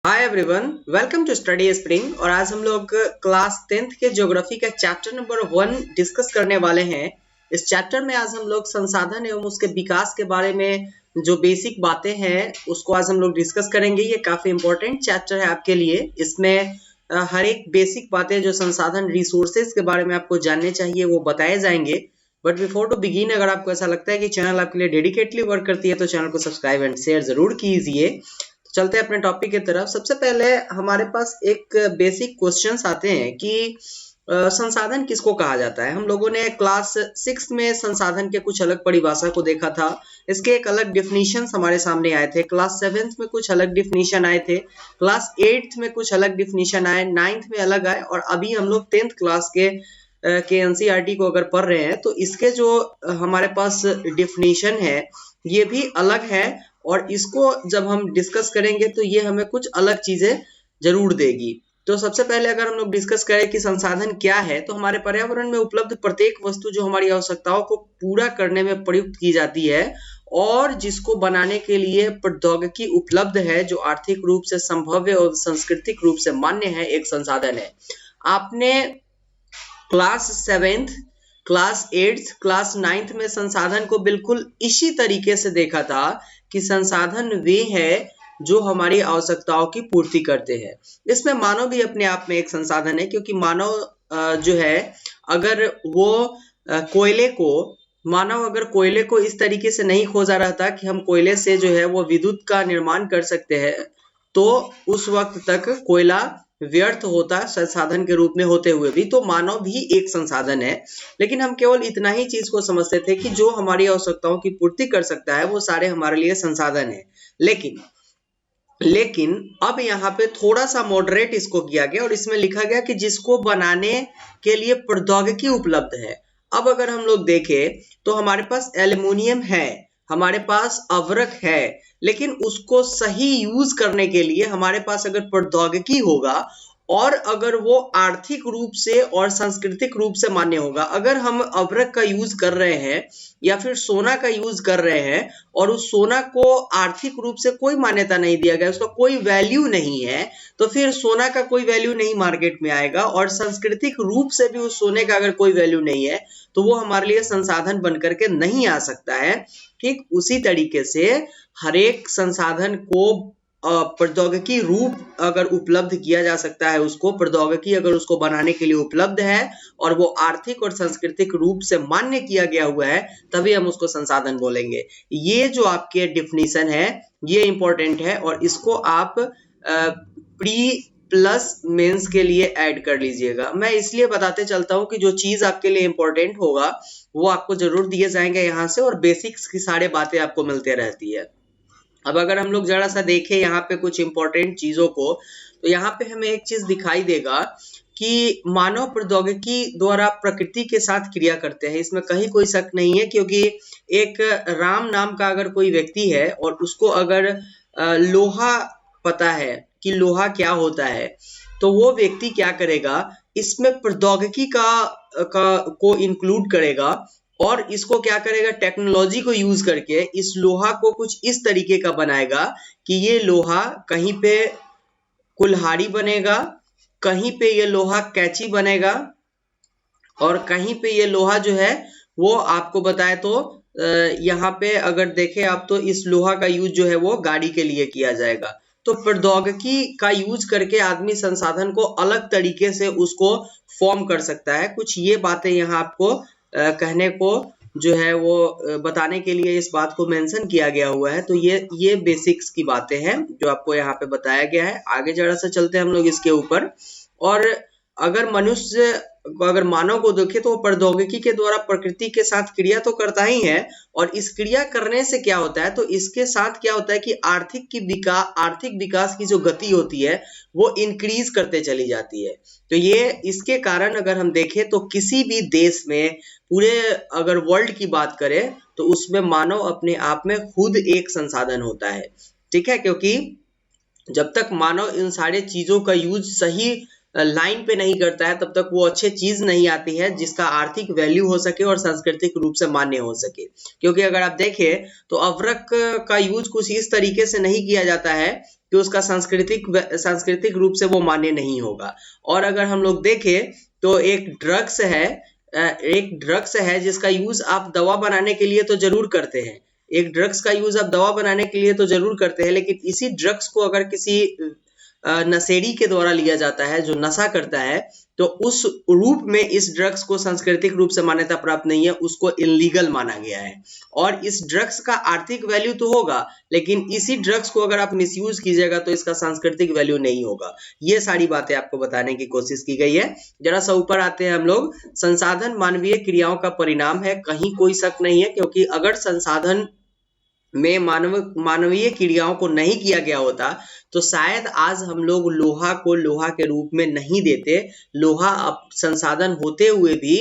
Hi everyone, welcome to Study Spring. और आज हम लोग क्लास 10th के ज्योग्राफी का चैप्टर नंबर 1 डिस्कस करने वाले हैं। इस चैप्टर में आज हम लोग संसाधन एवं उसके विकास के बारे में जो बेसिक बातें हैं उसको आज हम लोग डिस्कस करेंगे। ये काफी इंपॉर्टेंट चैप्टर है आपके लिए। इसमें हर एक बेसिक बातें जो संसाधन रिसोर्सेज के बारे में आपको जानने चाहिए वो बताए जाएंगे। बट बिफोर टू बिगिन, अगर आपको ऐसा लगता है कि चैनल आपके लिए डेडिकेटली वर्क करती है तो चैनल को सब्सक्राइब एंड शेयर जरूर कीजिए। चलते हैं अपने टॉपिक की तरफ। सबसे पहले हमारे पास एक बेसिक क्वेश्चंस आते हैं कि संसाधन किसको कहा जाता है। हम लोगों ने क्लास 6 में संसाधन के कुछ अलग परिभाषा को देखा था। इसके एक अलग डिफिनीशन हमारे सामने आए थे। क्लास 7th में कुछ अलग डिफिनीशन आए थे, क्लास 8th में कुछ अलग डिफिनीशन आए, 9th में अलग आए, और अभी हम लोग 10th क्लास के एनसीईआरटी को अगर पढ़ रहे हैं तो इसके जो हमारे पास डिफिनीशन है ये भी अलग है। और इसको जब हम डिस्कस करेंगे तो ये हमें कुछ अलग चीजें जरूर देगी। तो सबसे पहले अगर हम लोग डिस्कस करें कि संसाधन क्या है, तो हमारे पर्यावरण में उपलब्ध प्रत्येक वस्तु जो हमारी आवश्यकताओं को पूरा करने में प्रयुक्त की जाती है और जिसको बनाने के लिए प्रौद्योगिकी उपलब्ध है, जो आर्थिक रूप से संभव्य और सांस्कृतिक रूप से मान्य है, एक संसाधन है। आपने class 7th, class 8th, class 9th में संसाधन को बिल्कुल इसी तरीके से देखा था कि संसाधन वे है जो हमारी आवश्यकताओं की पूर्ति करते हैं। इसमें मानव भी अपने आप में एक संसाधन है, क्योंकि मानव जो है अगर वो मानव अगर कोयले को इस तरीके से नहीं खोजा रहता कि हम कोयले से जो है वो विद्युत का निर्माण कर सकते हैं, तो उस वक्त तक कोयला व्यर्थ होता संसाधन के रूप में होते हुए भी। तो मानव भी एक संसाधन है, लेकिन हम केवल इतना ही चीज को समझते थे कि जो हमारी आवश्यकताओं की पूर्ति कर सकता है वो सारे हमारे लिए संसाधन है। लेकिन अब यहाँ पे थोड़ा सा मॉडरेट इसको किया गया और इसमें लिखा गया कि जिसको बनाने के लिए प्रौद्योगिकी उपलब्ध है। अब अगर हम लोग देखें तो हमारे पास एल्युमिनियम है, हमारे पास अवरक है, लेकिन उसको सही यूज करने के लिए हमारे पास अगर प्रौद्योगिकी होगा और अगर वो आर्थिक रूप से और सांस्कृतिक रूप से मान्य होगा। अगर हम अभ्रक का यूज कर रहे हैं या फिर सोना का यूज कर रहे हैं और उस सोना को आर्थिक रूप से कोई मान्यता नहीं दिया गया, उसका कोई वैल्यू नहीं है, तो फिर सोना का कोई वैल्यू नहीं मार्केट में आएगा। और सांस्कृतिक रूप से भी उस सोने का अगर कोई वैल्यू नहीं है तो वो हमारे लिए संसाधन बन करके नहीं आ सकता है। ठीक उसी तरीके से हर एक संसाधन को प्रौद्योगिकी रूप अगर उपलब्ध किया जा सकता है, उसको प्रौद्योगिकी अगर उसको बनाने के लिए उपलब्ध है और वो आर्थिक और सांस्कृतिक रूप से मान्य किया गया हुआ है, तभी हम उसको संसाधन बोलेंगे। ये जो आपके डिफिनीशन है ये इंपॉर्टेंट है और इसको आप प्री प्लस मेंस के लिए ऐड कर लीजिएगा। मैं इसलिए बताते चलता हूँ कि जो चीज आपके लिए इंपॉर्टेंट होगा वो आपको जरूर दिए जाएंगे यहाँ से, और बेसिक्स की सारे बातें आपको मिलते रहती है। अब अगर हम लोग जरा सा देखें यहाँ पे कुछ इंपॉर्टेंट चीजों को, तो यहाँ पे हमें एक चीज दिखाई देगा कि मानव प्रौद्योगिकी द्वारा प्रकृति के साथ क्रिया करते हैं। इसमें कहीं कोई शक नहीं है, क्योंकि एक राम नाम का अगर कोई व्यक्ति है और उसको अगर लोहा पता है कि लोहा क्या होता है, तो वो व्यक्ति क्या करेगा, इसमें प्रौद्योगिकी को इंक्लूड करेगा और इसको क्या करेगा, टेक्नोलॉजी को यूज करके इस लोहा को कुछ इस तरीके का बनाएगा कि ये लोहा कहीं पे कुल्हाड़ी बनेगा, कहीं पे ये लोहा कैंची बनेगा, और कहीं पे ये लोहा जो है वो आपको बताए तो यहाँ पे अगर देखें आप तो इस लोहा का यूज जो है वो गाड़ी के लिए किया जाएगा। तो प्रौद्योगिकी का यूज करके आदमी संसाधन को अलग तरीके से उसको फॉर्म कर सकता है। कुछ ये बातें यहाँ आपको कहने को जो है वो बताने के लिए इस बात को मेंशन किया गया हुआ है। तो ये बेसिक्स की बातें हैं जो आपको यहाँ पे बताया गया है। आगे जरा सा चलते हैं हम लोग इसके ऊपर। और अगर मानव को देखे तो प्रौद्योगिकी के द्वारा प्रकृति के साथ क्रिया तो करता ही है, और इस क्रिया करने से क्या होता है, तो इसके साथ क्या होता है कि आर्थिक विकास की जो गति होती है वो इंक्रीज करते चली जाती है। तो ये इसके कारण अगर हम देखें तो किसी भी देश में पूरे अगर वर्ल्ड की बात करें तो उसमें मानव अपने आप में खुद एक संसाधन होता है। ठीक है, क्योंकि जब तक मानव इन सारे चीजों का यूज सही लाइन पे नहीं करता है तब तक वो अच्छे चीज नहीं आती है जिसका आर्थिक वैल्यू हो सके और सांस्कृतिक रूप से मान्य हो सके। क्योंकि अगर आप देखें तो अवरक का यूज कुछ इस तरीके से नहीं किया जाता है कि उसका सांस्कृतिक रूप से वो मान्य नहीं होगा। और अगर हम लोग देखें तो एक ड्रग्स है जिसका यूज आप दवा बनाने के लिए तो जरूर करते हैं, एक ड्रग्स का यूज आप दवा बनाने के लिए तो जरूर करते हैं, लेकिन इसी ड्रग्स को अगर किसी नशेड़ी के द्वारा लिया जाता है जो नशा करता है, तो उस रूप में इस ड्रग्स को सांस्कृतिक रूप से मान्यता प्राप्त नहीं है, उसको इलीगल माना गया है। और इस ड्रग्स का आर्थिक वैल्यू तो होगा, लेकिन इसी ड्रग्स को अगर आप मिसयूज कीजिएगा तो इसका सांस्कृतिक वैल्यू नहीं होगा। ये सारी बातें आपको बताने की कोशिश की गई है। जरा सा ऊपर आते हैं हम लोग। संसाधन मानवीय क्रियाओं का परिणाम है, कहीं कोई शक नहीं है, क्योंकि अगर संसाधन में मानवीय क्रियाओं को नहीं किया गया होता तो शायद आज हम लोग लोहा को लोहा के रूप में नहीं देते। लोहा संसाधन होते हुए भी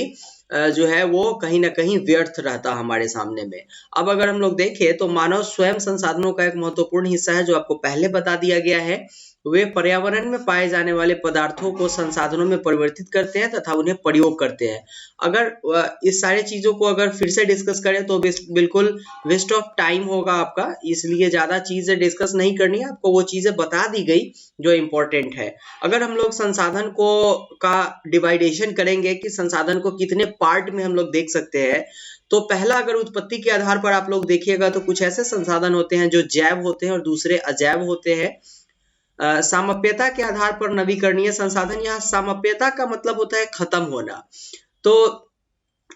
जो है वो कहीं ना कहीं व्यर्थ रहता हमारे सामने में। अब अगर हम लोग देखें तो मानव स्वयं संसाधनों का एक महत्वपूर्ण हिस्सा है, जो आपको पहले बता दिया गया है। वे पर्यावरण में पाए जाने वाले पदार्थों को संसाधनों में परिवर्तित करते हैं तथा उन्हें प्रयोग करते हैं। अगर इस सारी चीजों को अगर फिर से डिस्कस करें तो बिल्कुल वेस्ट ऑफ टाइम होगा आपका, इसलिए ज्यादा चीजें डिस्कस नहीं करनी है, आपको वो चीजें बता दी गई जो इम्पोर्टेंट है। अगर हम लोग संसाधन का डिवाइडेशन करेंगे कि संसाधन को कितने पार्ट में हम लोग देख सकते हैं, तो पहला अगर उत्पत्ति के आधार पर आप लोग देखिएगा तो कुछ ऐसे संसाधन होते हैं जो जैव होते हैं और दूसरे अजैव होते हैं। सामप्यता के आधार पर नवीकरणीय संसाधन, यहाँ सामप्यता का मतलब होता है खत्म होना। तो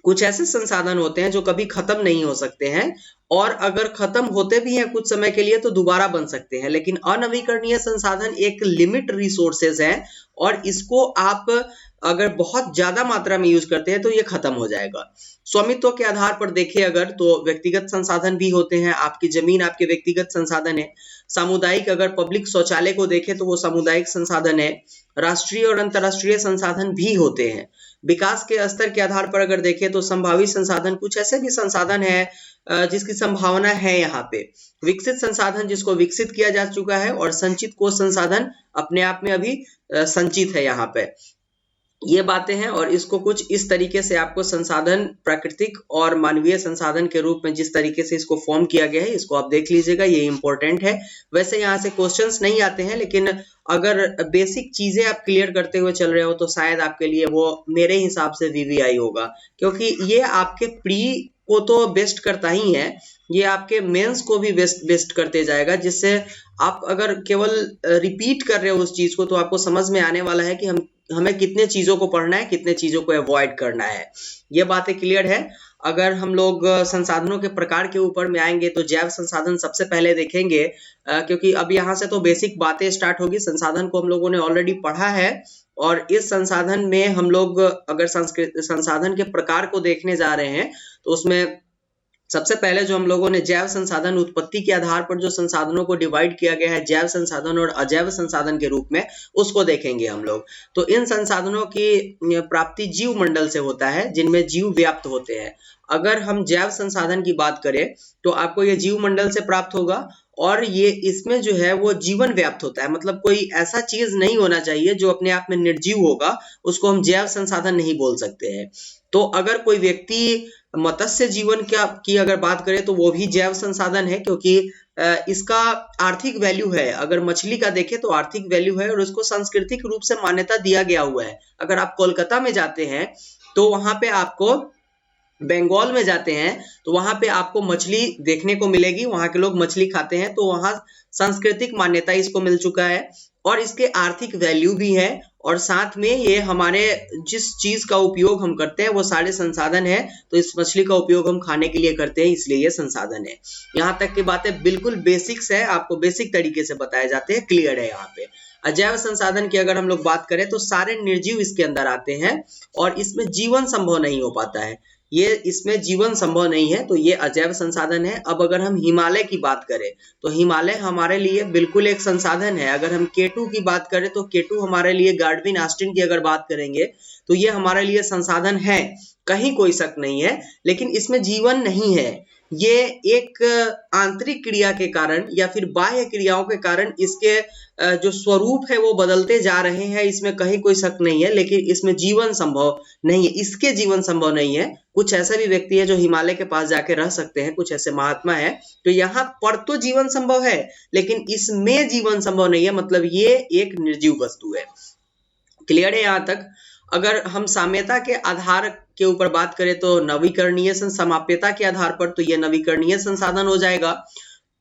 कुछ ऐसे संसाधन होते हैं जो कभी खत्म नहीं हो सकते हैं, और अगर खत्म होते भी हैं कुछ समय के लिए तो दोबारा बन सकते हैं। लेकिन अनवीकरणीय संसाधन एक लिमिट रिसोर्सेज है, और इसको आप अगर बहुत ज्यादा मात्रा में यूज करते हैं तो ये खत्म हो जाएगा। स्वामित्व के आधार पर देखें अगर, तो व्यक्तिगत संसाधन भी होते हैं, आपकी जमीन आपके व्यक्तिगत संसाधन है। सामुदायिक, अगर पब्लिक शौचालय को देखें तो वो सामुदायिक संसाधन है। राष्ट्रीय और अंतर्राष्ट्रीय संसाधन भी होते हैं। विकास के स्तर के आधार पर अगर देखें तो संभावित संसाधन, कुछ ऐसे भी संसाधन है जिसकी संभावना है यहाँ पे। विकसित संसाधन जिसको विकसित किया जा चुका है, और संचित कोश संसाधन अपने आप में अभी संचित है यहाँ पे। ये बातें हैं, और इसको कुछ इस तरीके से आपको संसाधन प्राकृतिक और मानवीय संसाधन के रूप में जिस तरीके से इसको फॉर्म किया गया है, इसको आप देख लीजिएगा, ये इंपॉर्टेंट है। वैसे यहाँ से क्वेश्चंस नहीं आते हैं, लेकिन अगर बेसिक चीजें आप क्लियर करते हुए चल रहे हो तो शायद आपके लिए वो मेरे हिसाब से वीवीआई होगा, क्योंकि ये आपके प्री को तो बेस्ट करता ही है, ये आपके मेंस को भी बेस्ट करते जाएगा, जिससे आप अगर केवल रिपीट कर रहे हो उस चीज को तो आपको समझ में आने वाला है कि हमें कितने चीजों को पढ़ना है, कितने चीजों को अवॉइड करना है। ये बातें क्लियर है। अगर हम लोग संसाधनों के प्रकार के ऊपर में आएंगे तो जैव संसाधन सबसे पहले देखेंगे, क्योंकि अब यहाँ से तो बेसिक बातें स्टार्ट होगी। संसाधन को हम लोगों ने ऑलरेडी पढ़ा है, और इस संसाधन में हम लोग अगर संसाधन के प्रकार को देखने जा रहे हैं तो उसमें सबसे पहले जो हम लोगों ने जैव संसाधन उत्पत्ति के आधार पर जो संसाधनों को डिवाइड किया गया है जैव संसाधन और अजैव संसाधन के रूप में, उसको देखेंगे हम लोग। तो इन संसाधनों की प्राप्ति जीव मंडल से होता है, जिनमें जीव व्याप्त होते हैं। अगर हम जैव संसाधन की बात करें तो आपको ये जीव मंडल से प्राप्त होगा, और ये इसमें जो है वो जीवन व्याप्त होता है। मतलब कोई ऐसा चीज नहीं होना चाहिए जो अपने आप में निर्जीव होगा, उसको हम जैव संसाधन नहीं बोल सकते हैं। तो अगर कोई व्यक्ति मत्स्य जीवन की अगर बात करें तो वो भी जैव संसाधन है, क्योंकि इसका आर्थिक वैल्यू है। अगर मछली का देखें तो आर्थिक वैल्यू है, और उसको सांस्कृतिक रूप से मान्यता दिया गया हुआ है। अगर आप कोलकाता में जाते हैं तो वहां पे आपको, बंगाल में जाते हैं तो वहां पे आपको मछली देखने को मिलेगी, वहां के लोग मछली खाते हैं, तो वहां सांस्कृतिक मान्यता इसको मिल चुका है, और इसके आर्थिक वैल्यू भी है। और साथ में ये हमारे जिस चीज का उपयोग हम करते हैं वो सारे संसाधन है, तो इस मछली का उपयोग हम खाने के लिए करते हैं, इसलिए ये संसाधन है। यहाँ तक की बातें बिल्कुल बेसिक्स है, आपको बेसिक तरीके से बताए जाते हैं, क्लियर है यहाँ पे। अजैव संसाधन की अगर हम लोग बात करें तो सारे निर्जीव इसके अंदर आते हैं, और इसमें जीवन संभव नहीं हो पाता है, ये इसमें जीवन संभव नहीं है, तो ये अजैव संसाधन है। अब अगर हम हिमालय की बात करें तो हिमालय हमारे लिए बिल्कुल एक संसाधन है। अगर हम केटू की बात करें तो केटू हमारे लिए, गार्डविन ऑस्टिन की अगर बात करेंगे तो ये हमारे लिए संसाधन है, कहीं कोई शक नहीं है, लेकिन इसमें जीवन नहीं है। ये एक आंतरिक क्रिया के कारण या फिर बाह्य क्रियाओं के कारण इसके जो स्वरूप है वो बदलते जा रहे हैं, इसमें कहीं कोई शक नहीं है। लेकिन इसमें जीवन संभव नहीं है, इसके जीवन संभव नहीं है। कुछ ऐसे भी व्यक्ति है जो हिमालय के पास जाके रह सकते हैं, कुछ ऐसे महात्मा है, तो यहाँ पर तो जीवन संभव है लेकिन इसमें जीवन संभव नहीं है, मतलब ये एक निर्जीव वस्तु है। क्लियर है यहाँ तक? अगर हम साम्यता के आधार के ऊपर बात करें तो नवीकरणीय समाप्यता के आधार पर तो यह नवीकरणीय संसाधन हो जाएगा।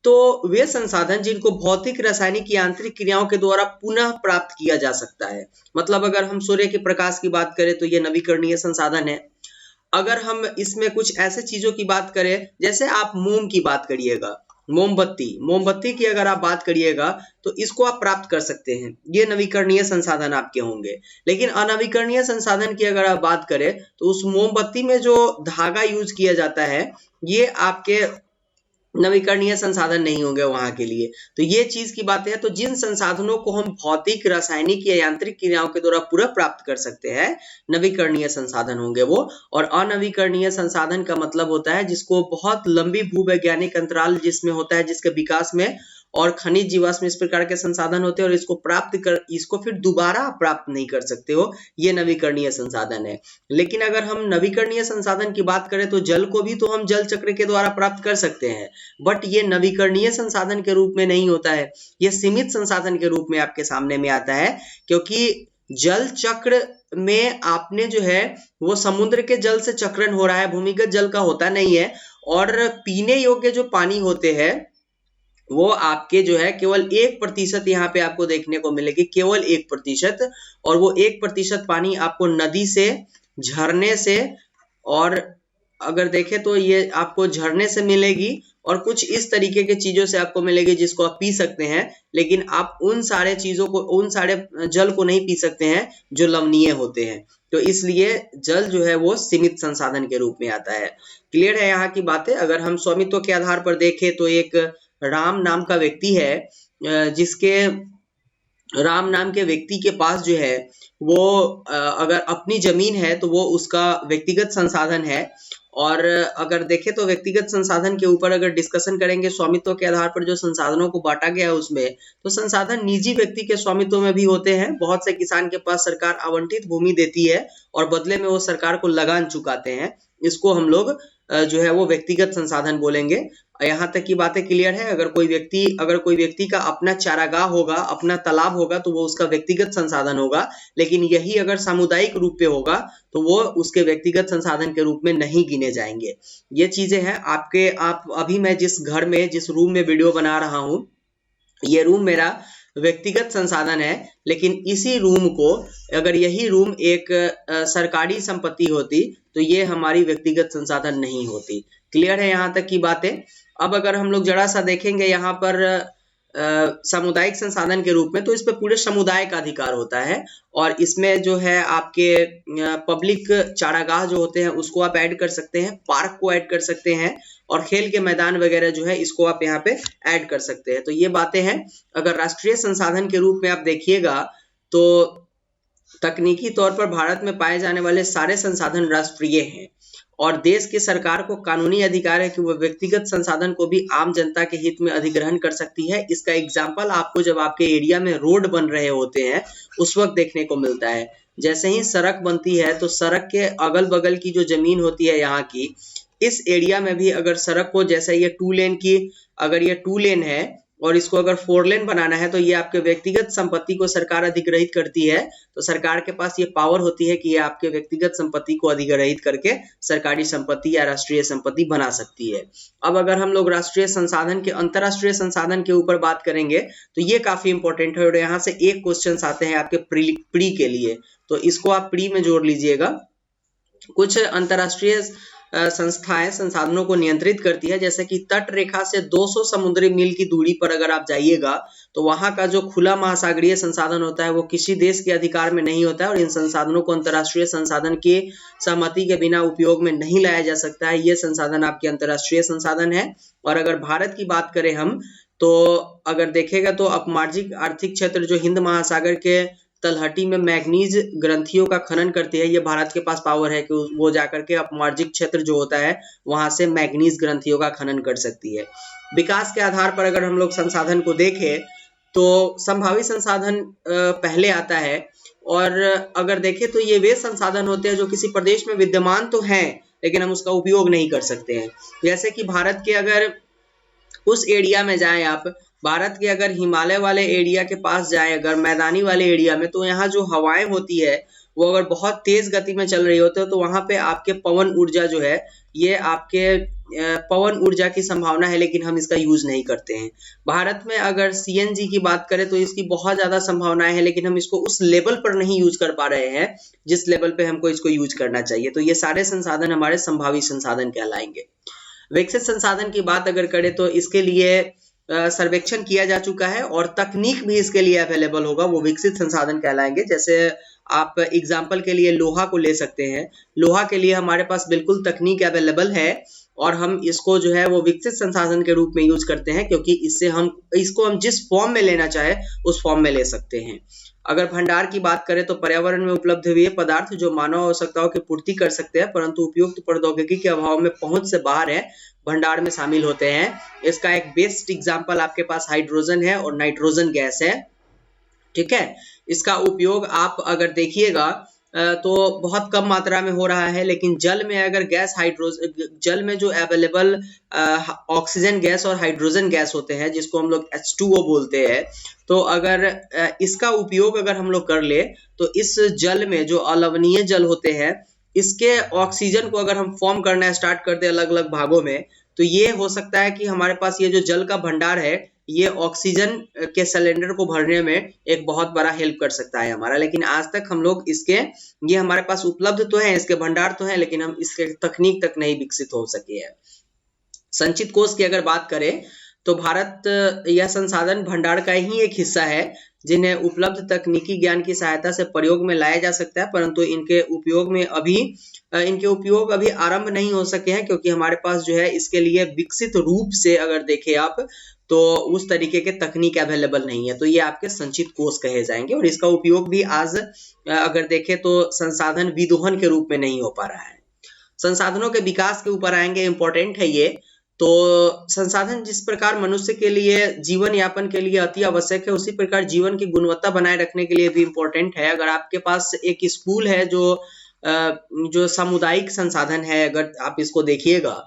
तो वे संसाधन जिनको भौतिक, रासायनिक, यांत्रिक क्रियाओं के द्वारा पुनः प्राप्त किया जा सकता है। मतलब अगर हम सूर्य के प्रकाश की बात करें तो यह नवीकरणीय संसाधन है। अगर हम इसमें कुछ ऐसे चीजों की बात करें, जैसे आप मोम की बात करिएगा, मोमबत्ती की अगर आप बात करिएगा तो इसको आप प्राप्त कर सकते हैं, ये नवीकरणीय संसाधन आपके होंगे। लेकिन अनवीकरणीय संसाधन की अगर आप बात करें तो उस मोमबत्ती में जो धागा यूज किया जाता है ये आपके नवीकरणीय संसाधन नहीं होंगे वहां के लिए। तो ये चीज की बात है। तो जिन संसाधनों को हम भौतिक, रासायनिक या यांत्रिक क्रियाओं के द्वारा पूरा प्राप्त कर सकते हैं, नवीकरणीय संसाधन होंगे वो। और अनवीकरणीय संसाधन का मतलब होता है जिसको बहुत लंबी भूवैज्ञानिक अंतराल जिसमें होता है, जिसके विकास में और खनिज, जीवाश्म, इस प्रकार के संसाधन होते हैं और इसको फिर दोबारा प्राप्त नहीं कर सकते हो, ये नवीकरणीय संसाधन है। लेकिन अगर हम नवीकरणीय संसाधन की बात करें तो जल को भी तो हम जल चक्र के द्वारा प्राप्त कर सकते हैं, बट ये नवीकरणीय संसाधन के रूप में नहीं होता है, ये सीमित संसाधन के रूप में आपके सामने में आता है। क्योंकि जल चक्र में आपने जो है वो समुद्र के जल से चक्रण हो रहा है, भूमिगत जल का होता नहीं है। और पीने योग्य जो पानी होते हैं वो आपके जो है केवल 1% यहाँ पे आपको देखने को मिलेगी, केवल 1%। और वो 1% पानी आपको नदी से, झरने से, और अगर देखें तो ये आपको झरने से मिलेगी और कुछ इस तरीके के चीजों से आपको मिलेगी जिसको आप पी सकते हैं। लेकिन आप उन सारे चीजों को, उन सारे जल को नहीं पी सकते हैं जो लवणीय होते हैं। तो इसलिए जल जो है वो सीमित संसाधन के रूप में आता है। क्लियर है यहाँ की बातें? अगर हम स्वामित्व के आधार पर देखें तो एक राम नाम का व्यक्ति है, जिसके राम नाम के व्यक्ति के पास जो है वो अगर अपनी जमीन है तो वो उसका व्यक्तिगत संसाधन है। और अगर देखें तो व्यक्तिगत संसाधन के ऊपर अगर डिस्कशन करेंगे स्वामित्व के आधार पर जो संसाधनों को बांटा गया है उसमें, तो संसाधन निजी व्यक्ति के स्वामित्व में भी होते हैं। बहुत से किसान के पास सरकार आवंटित भूमि देती है और बदले में वो सरकार को लगान चुकाते हैं, इसको हम लोग जो है वो व्यक्तिगत संसाधन बोलेंगे। यहाँ तक की बातें क्लियर है? अगर कोई व्यक्ति का अपना चारागाह होगा, अपना तालाब होगा तो वो उसका व्यक्तिगत संसाधन होगा। लेकिन यही अगर सामुदायिक रूप पे होगा तो वो उसके व्यक्तिगत संसाधन के रूप में नहीं गिने जाएंगे। ये चीजें हैं आप अभी मैं जिस घर में, जिस रूम में वीडियो बना रहा हूँ, ये रूम मेरा व्यक्तिगत संसाधन है। लेकिन इसी रूम को, अगर यही रूम एक सरकारी संपत्ति होती तो ये हमारी व्यक्तिगत संसाधन नहीं होती। क्लियर है यहाँ तक की बातें? अब अगर हम लोग जरा सा देखेंगे यहाँ पर सामुदायिक संसाधन के रूप में, तो इस पे पूरे समुदाय का अधिकार होता है। और इसमें जो है आपके पब्लिक चारागाह जो होते हैं उसको आप ऐड कर सकते हैं, पार्क को ऐड कर सकते हैं, और खेल के मैदान वगैरह जो है इसको आप यहाँ पे ऐड कर सकते हैं। तो ये बातें हैं। अगर राष्ट्रीय संसाधन के रूप में आप देखिएगा तो तकनीकी तौर पर भारत में पाए जाने वाले सारे संसाधन राष्ट्रीय हैं और देश की सरकार को कानूनी अधिकार है कि वह व्यक्तिगत संसाधन को भी आम जनता के हित में अधिग्रहण कर सकती है। इसका एग्जाम्पल आपको जब आपके एरिया में रोड बन रहे होते हैं उस वक्त देखने को मिलता है। जैसे ही सड़क बनती है तो सड़क के अगल बगल की जो जमीन होती है यहाँ की, इस एरिया में भी अगर सड़क को, जैसे ये 2 लेन की, अगर ये 2 लेन है और इसको अगर 4 लेन बनाना है तो ये आपके व्यक्तिगत संपत्ति को सरकार अधिग्रहित करती है। तो सरकार के पास ये पावर होती है कि ये आपके व्यक्तिगत संपत्ति को अधिग्रहित करके सरकारी संपत्ति या राष्ट्रीय संपत्ति बना सकती है। अब अगर हम लोग राष्ट्रीय संसाधन के, अंतरराष्ट्रीय संसाधन के ऊपर बात करेंगे तो ये काफी इंपॉर्टेंट है और यहाँ से एक क्वेश्चन आते हैं आपके प्री के लिए, तो इसको आप प्री में जोड़ लीजिएगा। कुछ अंतरराष्ट्रीय संस्थाएं संसाधनों को नियंत्रित करती है, जैसे कि तट रेखा से 200 समुद्री मील की दूरी पर अगर आप जाइएगा तो वहां का जो खुला महासागरीय संसाधन होता है वो किसी देश के अधिकार में नहीं होता है और इन संसाधनों को अंतरराष्ट्रीय संसाधन की सहमति के बिना उपयोग में नहीं लाया जा सकता है। ये संसाधन आपके अंतरराष्ट्रीय संसाधन है। और अगर भारत की बात करें हम, तो अगर देखेगा तो अपमार्जिक आर्थिक क्षेत्र जो हिंद महासागर के तलहटी में मैग्नीज ग्रंथियों का खनन करती है। ये भारत के पास पावर है कि वो जाकर के अपमार्जिक क्षेत्र जो होता है वहां से मैग्नीज ग्रंथियों का खनन कर सकती है। विकास के आधार पर अगर हम लोग संसाधन को देखें तो संभावित संसाधन पहले आता है, और अगर देखें तो ये वे संसाधन होते हैं जो किसी प्रदेश में विद्यमान तो हैं लेकिन हम उसका उपयोग नहीं कर सकते हैं। जैसे कि भारत के अगर उस एरिया में जाएं आप, भारत के अगर हिमालय वाले एरिया के पास जाएं, अगर मैदानी वाले एरिया में, तो यहाँ जो हवाएं होती है वो अगर बहुत तेज गति में चल रही होती है तो वहां पे आपके पवन ऊर्जा जो है, ये आपके पवन ऊर्जा की संभावना है लेकिन हम इसका यूज नहीं करते हैं। भारत में अगर सीएनजी की बात करें तो इसकी बहुत ज्यादा संभावनाएं हैं लेकिन हम इसको उस लेवल पर नहीं यूज कर पा रहे हैं जिस लेवल पे हमको इसको यूज करना चाहिए। तो ये सारे संसाधन हमारे संभावित संसाधन कहलाएंगे। विकसित संसाधन की बात अगर करें तो इसके लिए सर्वेक्षण किया जा चुका है और तकनीक भी इसके लिए अवेलेबल होगा, वो विकसित संसाधन कहलाएंगे। जैसे आप एग्जाम्पल के लिए लोहा को ले सकते हैं। लोहा के लिए हमारे पास बिल्कुल तकनीक अवेलेबल है और हम इसको जो है वो विकसित संसाधन के रूप में यूज करते हैं, क्योंकि इसको हम जिस फॉर्म में लेना चाहे उस फॉर्म में ले सकते हैं। अगर भंडार की बात करें तो पर्यावरण में उपलब्ध हुए पदार्थ जो मानव आवश्यकताओं की पूर्ति कर सकते हैं परंतु उपयुक्त प्रौद्योगिकी के अभाव में पहुंच से बाहर है, भंडार में शामिल होते हैं। इसका एक बेस्ट एग्जांपल आपके पास हाइड्रोजन है और नाइट्रोजन गैस है। ठीक है, इसका उपयोग आप अगर देखिएगा तो बहुत कम मात्रा में हो रहा है, लेकिन जल में अगर जल में जो अवेलेबल ऑक्सीजन गैस और हाइड्रोजन गैस होते हैं जिसको हम लोग H2O बोलते हैं, तो अगर इसका उपयोग अगर हम लोग कर ले तो इस जल में जो अलवणीय जल होते हैं इसके ऑक्सीजन को अगर हम फॉर्म करना स्टार्ट कर दे अलग अलग भागों में, तो ये हो सकता है कि हमारे पास ये जो जल का भंडार है ये ऑक्सीजन के सिलेंडर को भरने में एक बहुत बड़ा हेल्प कर सकता है हमारा। लेकिन आज तक हम लोग ये हमारे पास उपलब्ध तो है, इसके भंडार तो है, लेकिन हम इसके तकनीक तक नहीं विकसित हो सके हैं। संचित कोष की अगर बात करें तो भारत यह संसाधन भंडार का ही एक हिस्सा है जिन्हें उपलब्ध तकनीकी ज्ञान की सहायता से प्रयोग में लाया जा सकता है, परंतु इनके उपयोग अभी आरंभ नहीं हो सके हैं, क्योंकि हमारे पास जो है इसके लिए विकसित रूप से अगर देखें आप तो उस तरीके के तकनीक अवेलेबल नहीं है। तो ये आपके संचित कोष कहे जाएंगे और इसका उपयोग भी आज अगर देखें तो संसाधन विदोहन के रूप में नहीं हो पा रहा है। संसाधनों के विकास के ऊपर आएंगे, इंपॉर्टेंट है ये। तो संसाधन जिस प्रकार मनुष्य के लिए जीवन यापन के लिए अति आवश्यक है, उसी प्रकार जीवन की गुणवत्ता बनाए रखने के लिए भी इम्पोर्टेंट है। अगर आपके पास एक स्कूल है जो सामुदायिक संसाधन है, अगर आप इसको देखिएगा,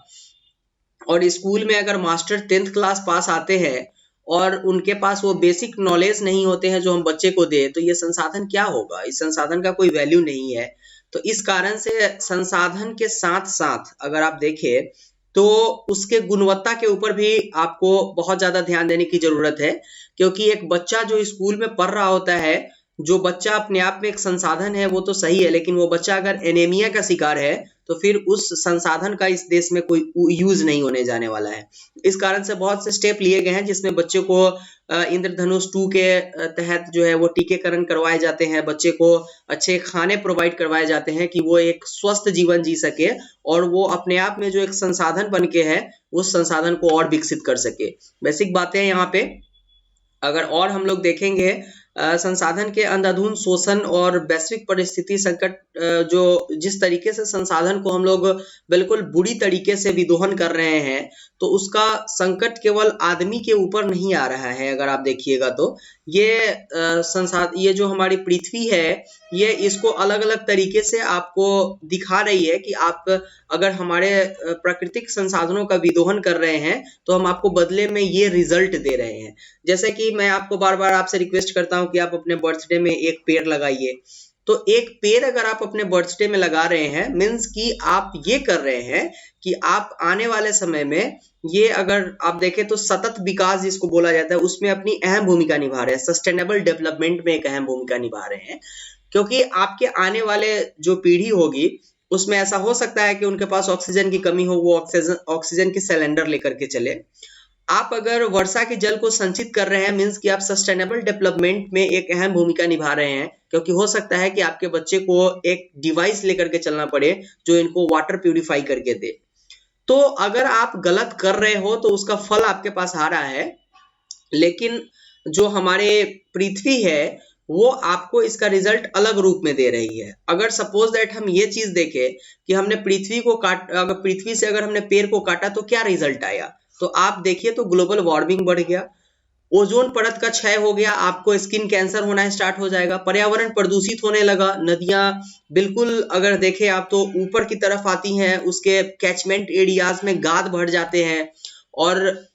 और स्कूल में अगर मास्टर 10th क्लास पास आते हैं और उनके पास वो बेसिक नॉलेज नहीं होते हैं जो हम बच्चे को दे, तो ये संसाधन क्या होगा? इस संसाधन का कोई वैल्यू नहीं है। तो इस कारण से संसाधन के साथ साथ अगर आप देखें तो उसके गुणवत्ता के ऊपर भी आपको बहुत ज्यादा ध्यान देने की जरूरत है, क्योंकि एक बच्चा जो स्कूल में पढ़ रहा होता है, जो बच्चा अपने आप में एक संसाधन है वो तो सही है, लेकिन वो बच्चा अगर एनीमिया का शिकार है तो फिर उस संसाधन का इस देश में कोई यूज नहीं होने जाने वाला है। इस कारण से बहुत से स्टेप लिए गए हैं जिसमें बच्चे को इंद्रधनुष 2 के तहत जो है वो टीकाकरण करवाए जाते हैं, बच्चे को अच्छे खाने प्रोवाइड करवाए जाते हैं कि वो एक स्वस्थ जीवन जी सके और वो अपने आप में जो एक संसाधन बन के है उस संसाधन को और विकसित कर सके। बेसिक बातें यहाँ पे अगर और हम लोग देखेंगे, संसाधन के अंधाधुंध शोषण और वैश्विक परिस्थिति संकट, जो जिस तरीके से संसाधन को हम लोग बिल्कुल बुरी तरीके से विदोहन कर रहे हैं, तो उसका संकट केवल आदमी के ऊपर नहीं आ रहा है। अगर आप देखिएगा तो ये जो हमारी पृथ्वी है ये इसको अलग अलग तरीके से आपको दिखा रही है कि आप अगर हमारे प्राकृतिक संसाधनों का विदोहन कर रहे हैं तो हम आपको बदले में ये रिजल्ट दे रहे हैं। जैसे कि मैं आपको बार बार आपसे रिक्वेस्ट करता हूं कि आप अपने बर्थडे में एक पेड़ लगाइए। तो एक पेड़ अगर आप अपने बर्थडे में लगा रहे हैं मीन्स कि आप ये कर रहे हैं कि आप आने वाले समय में ये अगर आप देखें तो सतत विकास जिसको बोला जाता है उसमें अपनी अहम भूमिका निभा रहे हैं, सस्टेनेबल डेवलपमेंट में एक अहम भूमिका निभा रहे हैं। क्योंकि आपके आने वाले जो पीढ़ी होगी उसमें ऐसा हो सकता है कि उनके पास ऑक्सीजन की कमी हो, वो ऑक्सीजन की सिलेंडर लेकर के चले। आप अगर वर्षा के जल को संचित कर रहे हैं मीन्स कि आप सस्टेनेबल डेवलपमेंट में एक अहम भूमिका निभा रहे हैं, क्योंकि हो सकता है कि आपके बच्चे को एक डिवाइस लेकर के चलना पड़े जो इनको वाटर प्यूरिफाई करके दे। तो अगर आप गलत कर रहे हो तो उसका फल आपके पास आ रहा है, लेकिन जो हमारे पृथ्वी है वो आपको इसका रिजल्ट अलग रूप में दे रही है। अगर सपोज दैट हम ये चीज देखें कि हमने अगर पृथ्वी से अगर हमने पेड़ को काटा तो क्या रिजल्ट आया, तो आप देखिए तो ग्लोबल वार्मिंग बढ़ गया, ओजोन परत का क्षय हो गया, आपको स्किन कैंसर होना स्टार्ट हो जाएगा, पर्यावरण प्रदूषित होने लगा, नदियां बिल्कुल अगर देखें आप तो ऊपर की तरफ आती हैं, उसके कैचमेंट एरियाज में गाद भर जाते हैं, और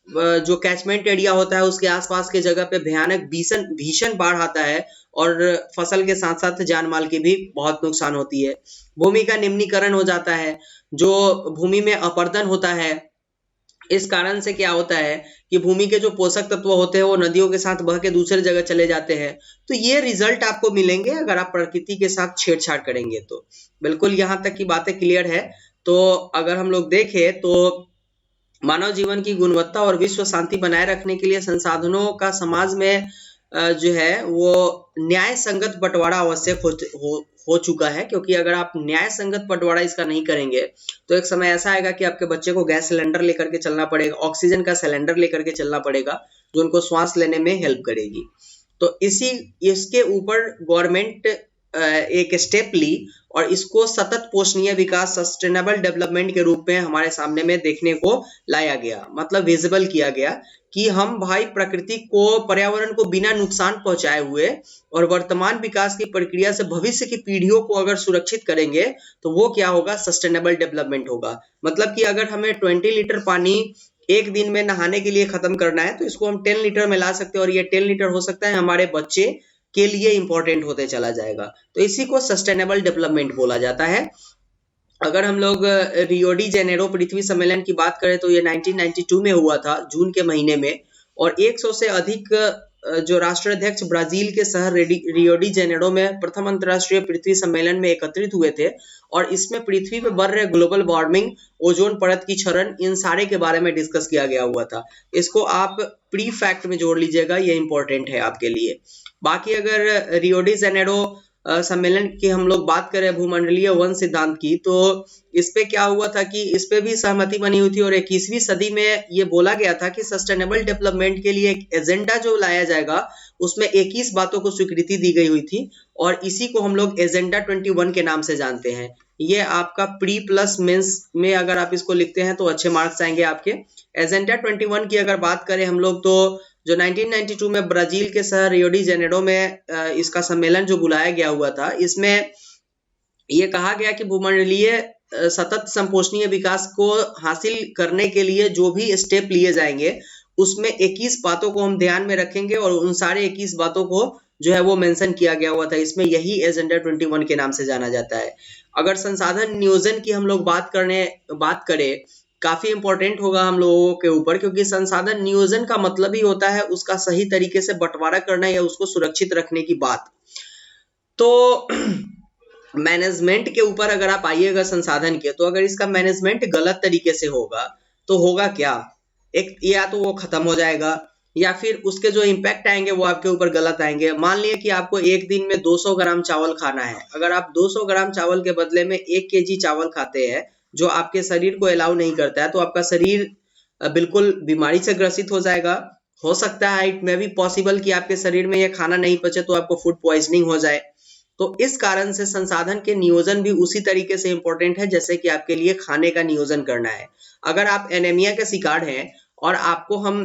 जो कैचमेंट एरिया होता है उसके आसपास के जगह पे भयानक भीषण भीषण बाढ़ आता है, और फसल के साथ साथ जान माल की भी बहुत नुकसान होती है। भूमि का निम्नीकरण हो जाता है, जो भूमि में अपरदन होता है, इस कारण से क्या होता है कि भूमि के जो पोषक तत्व होते हैं वो नदियों के साथ बह के दूसरे जगह चले जाते हैं। तो ये रिजल्ट आपको मिलेंगे अगर आप प्रकृति के साथ छेड़छाड़ करेंगे तो। बिल्कुल यहाँ तक की बातें क्लियर है। तो अगर हम लोग देखें तो मानव जीवन की गुणवत्ता और विश्व शांति बनाए रखने के लिए संसाधनों का समाज में जो है वो न्याय संगत बंटवारा आवश्यक हो चुका है, क्योंकि अगर आप न्याय संगत बंटवारा इसका नहीं करेंगे तो एक समय ऐसा आएगा कि आपके बच्चे को गैस सिलेंडर लेकर के चलना पड़ेगा, ऑक्सीजन का सिलेंडर लेकर के चलना पड़ेगा, जो उनको श्वास लेने में हेल्प करेगी। तो इसके ऊपर गवर्नमेंट एक स्टेप ली और इसको सतत पोषणीय विकास सस्टेनेबल डेवलपमेंट के रूप में हमारे सामने में देखने को लाया गया, मतलब विजिबल किया गया कि हम भाई प्रकृति को, पर्यावरण को बिना नुकसान पहुंचाए हुए और वर्तमान विकास की प्रक्रिया से भविष्य की पीढ़ियों को अगर सुरक्षित करेंगे तो वो क्या होगा, सस्टेनेबल डेवलपमेंट होगा। मतलब कि अगर हमें 20 लीटर पानी एक दिन में नहाने के लिए खत्म करना है तो इसको हम 10 लीटर में ला सकते हैं, और ये 10 लीटर हो सकता है हमारे बच्चे के लिए इंपॉर्टेंट होते चला जाएगा। तो इसी को सस्टेनेबल डेवलपमेंट बोला जाता है। अगर हम लोग रियो डी जेनेरो पृथ्वी सम्मेलन की बात करें तो ये 1992 में हुआ था, जून के महीने में, और 100 से अधिक जो राष्ट्राध्यक्ष ब्राजील के शहर रियो डी जेनेरो में प्रथम अंतर्राष्ट्रीय पृथ्वी सम्मेलन में एकत्रित हुए थे, और इसमें पृथ्वी पे बढ़ रहे ग्लोबल वार्मिंग, ओजोन परत की क्षरण, इन सारे के बारे में डिस्कस किया गया हुआ था। इसको आप प्री फैक्ट में जोड़ लीजिएगा, ये इंपॉर्टेंट है आपके लिए। बाकी अगर रियो डी जेनेरो सम्मेलन की हम लोग बात करें भूमंडलीय वन सिद्धांत की, तो इस पे क्या हुआ था कि इस पे भी सहमति बनी हुई थी, और 21वीं सदी में ये बोला गया था कि सस्टेनेबल डेवलपमेंट के लिए एक एजेंडा जो लाया जाएगा उसमें 21 बातों को स्वीकृति दी गई हुई थी, और इसी को हम लोग एजेंडा 21 के नाम से जानते हैं। ये आपका प्री प्लस मेंस में अगर आप इसको लिखते हैं तो अच्छे मार्क्स आएंगे आपके। एजेंडा 21 की अगर बात करें हम लोग तो जो 1992 में ब्राजील के शहर रियो डी जेनेरो में इसका सम्मेलन जो बुलाया गया हुआ था, इसमें ये कहा गया कि भूमंडलीय सतत संपोषणीय विकास को हासिल करने के लिए जो भी स्टेप लिए जाएंगे उसमें 21 बातों को हम ध्यान में रखेंगे, और उन सारे 21 बातों को जो है वो मेंशन किया गया हुआ था इसमें, यही एजेंडा 21 के नाम से जाना जाता है। अगर संसाधन नियोजन की हम लोग बात करें काफी इंपॉर्टेंट होगा हम लोगों के ऊपर, क्योंकि संसाधन नियोजन का मतलब ही होता है उसका सही तरीके से बंटवारा करना या उसको सुरक्षित रखने की बात। तो मैनेजमेंट के ऊपर अगर आप आइएगा संसाधन के, तो अगर इसका मैनेजमेंट गलत तरीके से होगा तो होगा क्या, एक या तो वो खत्म हो जाएगा या फिर उसके जो इम्पैक्ट आएंगे वो आपके ऊपर गलत आएंगे। मान लिया कि आपको एक दिन में 200 ग्राम चावल खाना है, अगर आप 200 ग्राम चावल के बदले में 1 केजी चावल खाते हैं जो आपके शरीर को अलाउ नहीं करता है, तो आपका शरीर बिल्कुल बीमारी से ग्रसित हो जाएगा। हो सकता है इट मे बी पॉसिबल कि आपके शरीर में ये खाना नहीं पचे तो आपको फूड पॉइजनिंग हो जाए। तो इस कारण से संसाधन के नियोजन भी उसी तरीके से इंपॉर्टेंट है जैसे कि आपके लिए खाने का नियोजन करना है। अगर आप एनीमिया के शिकार हैं और आपको हम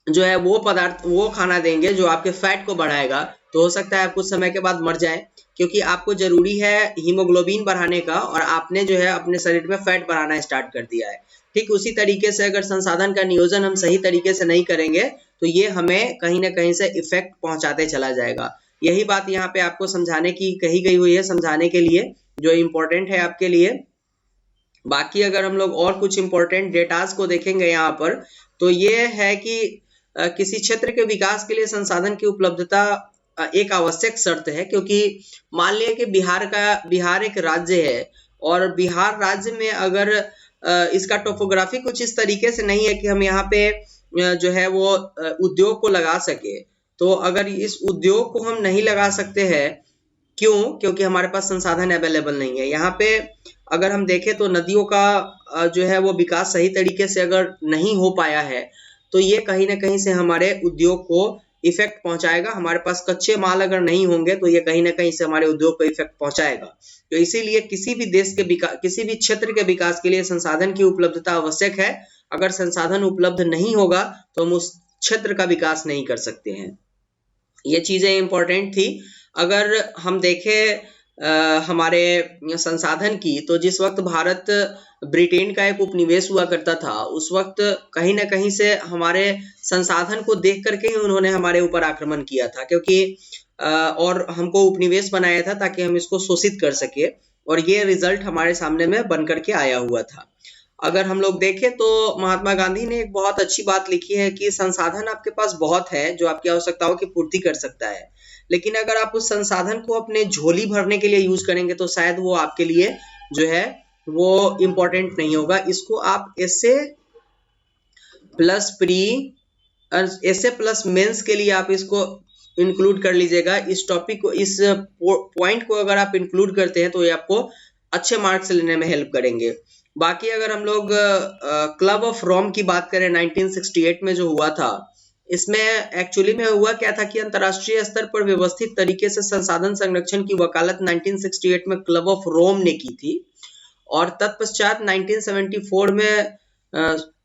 जो है वो खाना देंगे जो आपके फैट को बढ़ाएगा, तो हो सकता है आप कुछ समय के बाद मर जाए, क्योंकि आपको जरूरी है हीमोग्लोबिन बढ़ाने का और आपने जो है अपने शरीर में फैट बढ़ाना स्टार्ट कर दिया है। ठीक उसी तरीके से अगर संसाधन का नियोजन हम सही तरीके से नहीं करेंगे तो ये हमें कहीं ना कहीं से इफेक्ट पहुंचाते चला जाएगा। यही बात यहाँ पे आपको समझाने की कही गई हुई है, समझाने के लिए जो इम्पोर्टेंट है आपके लिए। बाकी अगर हम लोग और कुछ इम्पोर्टेंट डेटाज को देखेंगे यहाँ पर, तो ये है कि किसी क्षेत्र के विकास के लिए संसाधन की उपलब्धता एक आवश्यक शर्त है, क्योंकि मान लिया कि बिहार एक राज्य है और बिहार राज्य में अगर इसका टोपोग्राफी कुछ इस तरीके से नहीं है कि हम यहाँ पे जो है वो उद्योग को लगा सके, तो अगर इस उद्योग को हम नहीं लगा सकते हैं, क्यों? क्योंकि हमारे पास संसाधन अवेलेबल नहीं है। यहाँ पे अगर हम देखें तो नदियों का जो है वो विकास सही तरीके से अगर नहीं हो पाया है तो ये कहीं ना कहीं से हमारे उद्योग को इफेक्ट पहुंचाएगा। हमारे पास कच्चे माल अगर नहीं होंगे तो ये कहीं ना कहीं से हमारे उद्योग पर इफेक्ट पहुंचाएगा। तो इसीलिए किसी भी देश के विकास, किसी भी क्षेत्र के विकास के लिए संसाधन की उपलब्धता आवश्यक है। अगर संसाधन उपलब्ध नहीं होगा तो हम उस क्षेत्र का विकास नहीं कर सकते हैं। ये चीजें इंपॉर्टेंट थी। अगर हम देखें हमारे संसाधन की, तो जिस वक्त भारत ब्रिटेन का एक उपनिवेश हुआ करता था, उस वक्त कहीं ना कहीं से हमारे संसाधन को देख करके ही उन्होंने हमारे ऊपर आक्रमण किया था, क्योंकि और हमको उपनिवेश बनाया था ताकि हम इसको शोषित कर सके, और ये रिजल्ट हमारे सामने में बन करके आया हुआ था। अगर हम लोग देखें तो महात्मा गांधी ने एक बहुत अच्छी बात लिखी है कि संसाधन आपके पास बहुत है जो आपकी आवश्यकताओं की पूर्ति कर सकता है, लेकिन अगर आप उस संसाधन को अपने झोली भरने के लिए यूज करेंगे तो शायद वो आपके लिए जो है वो इम्पोर्टेंट नहीं होगा। इसको आप एसे प्लस मेंस के लिए आप इसको इंक्लूड कर लीजिएगा। इस टॉपिक को, इस पॉइंट को अगर आप इंक्लूड करते हैं तो ये आपको अच्छे मार्क्स लेने में हेल्प करेंगे। बाकी अगर हम लोग क्लब ऑफ रोम की बात करें 1968 में जो हुआ था, इसमें एक्चुअली में हुआ क्या था कि अंतर्राष्ट्रीय स्तर पर व्यवस्थित तरीके से संसाधन संरक्षण की वकालत 1968 में क्लब ऑफ रोम ने की थी, और तत्पश्चात 1974 में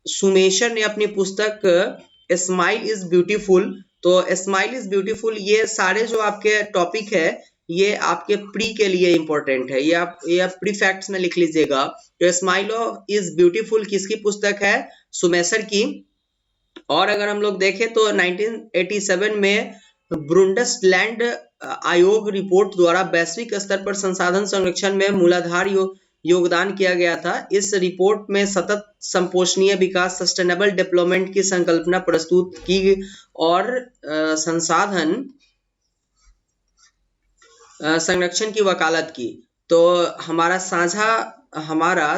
सुमेशर ने अपनी पुस्तक स्माइल इज ब्यूटीफुल, तो स्माइल इज ब्यूटीफुल, ये सारे जो आपके टॉपिक है ये आपके प्री के लिए इंपॉर्टेंट है। ये आप प्री फैक्ट्स में लिख लीजिएगा। तो स्माइल इज ब्यूटीफुल किसकी पुस्तक है? सुमेशर की। और अगर हम लोग देखें तो 1987 में ब्रुंडसलैंड आयोग रिपोर्ट द्वारा वैश्विक स्तर पर संसाधन संरक्षण में मूलाधार योगदान किया गया था। इस रिपोर्ट में सतत संपोषणीय विकास, सस्टेनेबल डेवलपमेंट की संकल्पना प्रस्तुत की और संसाधन संरक्षण की वकालत की। तो हमारा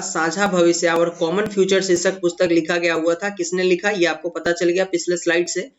साझा भविष्य और कॉमन फ्यूचर शीर्षक पुस्तक लिखा गया हुआ था। किसने लिखा ये आपको पता चल गया पिछले स्लाइड से।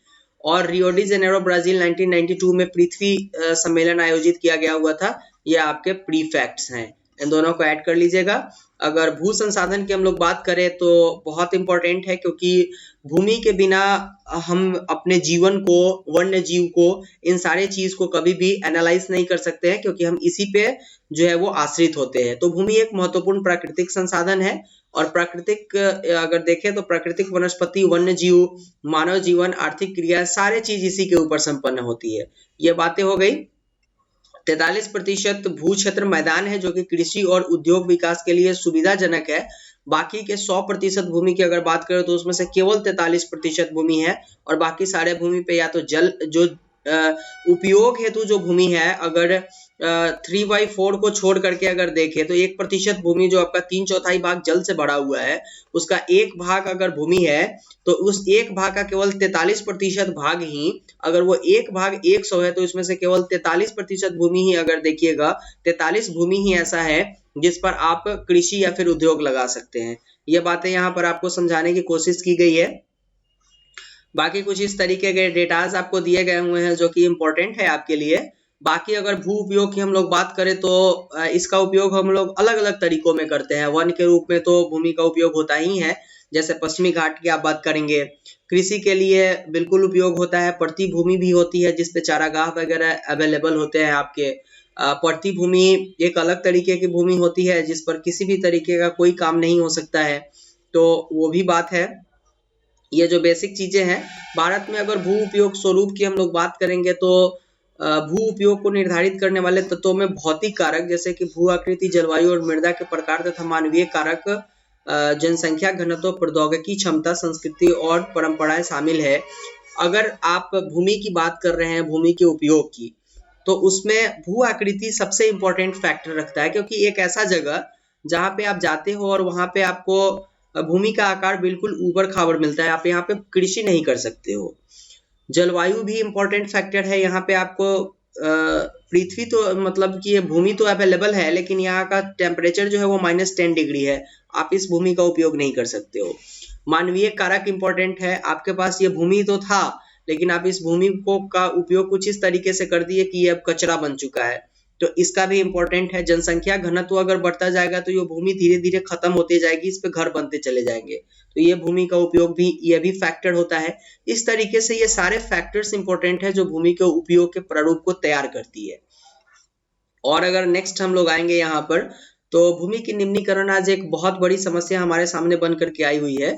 और रियो डी जेनेरो ब्राजील 1992 में पृथ्वी सम्मेलन आयोजित किया गया हुआ था। ये आपके प्री फैक्ट्स हैं, इन दोनों को ऐड कर लीजिएगा। अगर भू संसाधन की हम लोग बात करें तो बहुत इंपॉर्टेंट है, क्योंकि भूमि के बिना हम अपने जीवन को, वन्य जीव को, इन सारे चीज को कभी भी एनालाइज नहीं कर सकते हैं, क्योंकि हम इसी पे जो है वो आश्रित होते हैं। तो भूमि एक महत्वपूर्ण प्राकृतिक संसाधन है, और प्राकृतिक अगर देखें तो प्राकृतिक वनस्पति, वन्य जीव, मानव जीवन, आर्थिक क्रिया, सारे चीज इसी के ऊपर संपन्न होती है। ये बातें हो गई। 43% भू क्षेत्र मैदान है जो कि कृषि और उद्योग विकास के लिए सुविधाजनक है। बाकी के 100% भूमि की अगर बात करें तो उसमें से केवल 43% भूमि है, और बाकी सारे भूमि पे या तो जल जो उपयोग हेतु जो भूमि है, अगर 3/4 को छोड़ करके अगर देखें तो 1% भूमि जो आपका 3/4 भाग जल से भरा हुआ है, उसका 1 भाग अगर भूमि है तो उस 1 भाग का केवल 43% भाग ही, अगर वो 1 भाग 100 है तो इसमें से केवल 43% भूमि ही, अगर देखिएगा 43 भूमि ही ऐसा है जिस पर आप कृषि या फिर उद्योग लगा सकते हैं। ये बातें यहाँ पर आपको समझाने की कोशिश की गई है। बाकी कुछ इस तरीके के डेटाज आपको दिए गए हुए हैं जो कि इम्पोर्टेंट है आपके लिए। बाकी अगर भू उपयोग की हम लोग बात करें तो इसका उपयोग हम लोग अलग अलग तरीकों में करते हैं। वन के रूप में तो भूमि का उपयोग होता ही है, जैसे पश्चिमी घाट की आप बात करेंगे। कृषि के लिए बिल्कुल उपयोग होता है। पड़ती भूमि भी होती है जिसपे चारागाह वगैरह अवेलेबल होते हैं आपके। पड़ती भूमि एक अलग तरीके की भूमि होती है जिस पर किसी भी तरीके का कोई काम नहीं हो सकता है, तो वो भी बात है। ये जो बेसिक चीजें हैं। भारत में अगर भू उपयोग स्वरूप की हम लोग बात करेंगे तो भू उपयोग को निर्धारित करने वाले तत्वों में भौतिक कारक जैसे कि भू आकृति, जलवायु और मृदा के प्रकार तथा मानवीय कारक, जनसंख्या घनत्व, प्रौद्योगिकी क्षमता, संस्कृति और परंपराएं शामिल है। अगर आप भूमि की बात कर रहे हैं, भूमि के उपयोग की, तो उसमें भू आकृति सबसे इंपॉर्टेंट फैक्टर रखता है, क्योंकि एक ऐसा जगह जहाँ पे आप जाते हो और वहां पे आपको भूमि का आकार बिल्कुल ऊबड़ खाबड़ मिलता है, आप यहाँ पे कृषि नहीं कर सकते हो। जलवायु भी इम्पोर्टेंट फैक्टर है। यहाँ पे आपको पृथ्वी तो मतलब कि ये भूमि तो अवेलेबल है, लेकिन यहाँ का टेम्परेचर जो है वो -10 डिग्री है, आप इस भूमि का उपयोग नहीं कर सकते हो। मानवीय कारक इम्पोर्टेंट है। आपके पास ये भूमि तो था, लेकिन आप इस भूमि को का उपयोग कुछ इस तरीके से कर दिए कि ये अब कचरा बन चुका है, तो इसका भी इम्पोर्टेंट है। जनसंख्या घनत्व अगर बढ़ता जाएगा तो ये भूमि धीरे धीरे खत्म होती जाएगी, इस पे घर बनते चले जाएंगे, तो ये भूमि का उपयोग भी, ये भी फैक्टर होता है। इस तरीके से ये सारे फैक्टर्स इंपॉर्टेंट है जो भूमि के उपयोग के प्रारूप को तैयार करती है। और अगर नेक्स्ट हम लोग आएंगे यहाँ पर, तो भूमि की निम्नीकरण आज एक बहुत बड़ी समस्या हमारे सामने बन करके आई हुई है।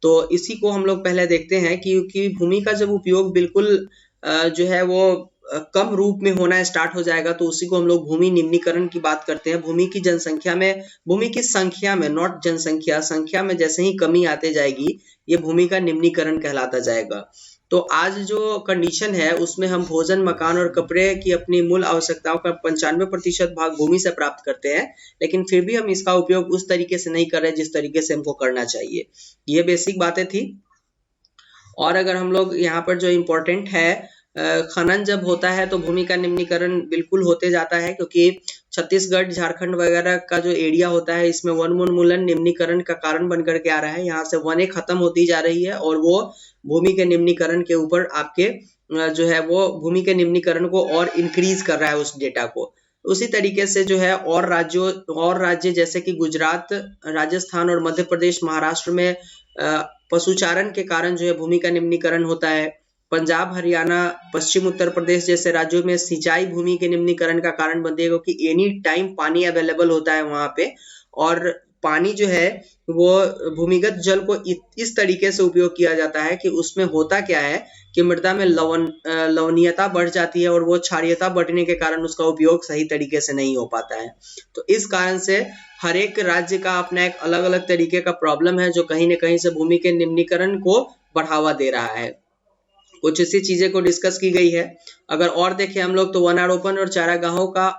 तो इसी को हम लोग पहले देखते हैं कि भूमि का जब उपयोग बिल्कुल जो है वो कम रूप में होना स्टार्ट हो जाएगा, तो उसी को हम लोग भूमि निम्नीकरण की बात करते हैं। भूमि की जनसंख्या में, भूमि की संख्या में, नॉट जनसंख्या, संख्या में जैसे ही कमी आते जाएगी, ये भूमि का निम्नीकरण कहलाता जाएगा। तो आज जो कंडीशन है उसमें हम भोजन, मकान और कपड़े की अपनी मूल आवश्यकताओं का 95% भाग भूमि से प्राप्त करते हैं, लेकिन फिर भी हम इसका उपयोग उस तरीके से नहीं कर रहे जिस तरीके से हमको करना चाहिए। ये बेसिक बातें थी। और अगर हम लोग यहाँ पर जो इम्पोर्टेंट है, खनन जब होता है तो भूमि का निम्नीकरण बिल्कुल होते जाता है, क्योंकि छत्तीसगढ़, झारखंड वगैरह का जो एरिया होता है इसमें वन उन्मूलन निम्नीकरण का कारण बन करके आ रहा है। यहाँ से वनें खत्म होती जा रही है और वो भूमि के निम्नीकरण के ऊपर आपके जो है वो भूमि के निम्नीकरण को और इंक्रीज कर रहा है उस डेटा को। उसी तरीके से जो है और राज्य जैसे कि गुजरात, राजस्थान और मध्य प्रदेश, महाराष्ट्र में पशुचारण के कारण जो है भूमि का निम्नीकरण होता है। पंजाब, हरियाणा, पश्चिम उत्तर प्रदेश जैसे राज्यों में सिंचाई भूमि के निम्नीकरण का कारण बनती है, क्योंकि एनी टाइम पानी अवेलेबल होता है वहां पे, और पानी जो है वो भूमिगत जल को इस तरीके से उपयोग किया जाता है कि उसमें होता क्या है कि मृदा में लवणीयता बढ़ जाती है और वो क्षारीयता बढ़ने के कारण उसका उपयोग सही तरीके से नहीं हो पाता है। तो इस कारण से हर एक राज्य का अपना एक अलग अलग तरीके का प्रॉब्लम है जो कहीं न कहीं से भूमि के निम्नीकरण को बढ़ावा दे रहा है। कुछ इसी चीजें को डिस्कस की गई है। अगर और देखें हम लोग तो वनारोपण और चारागाहों का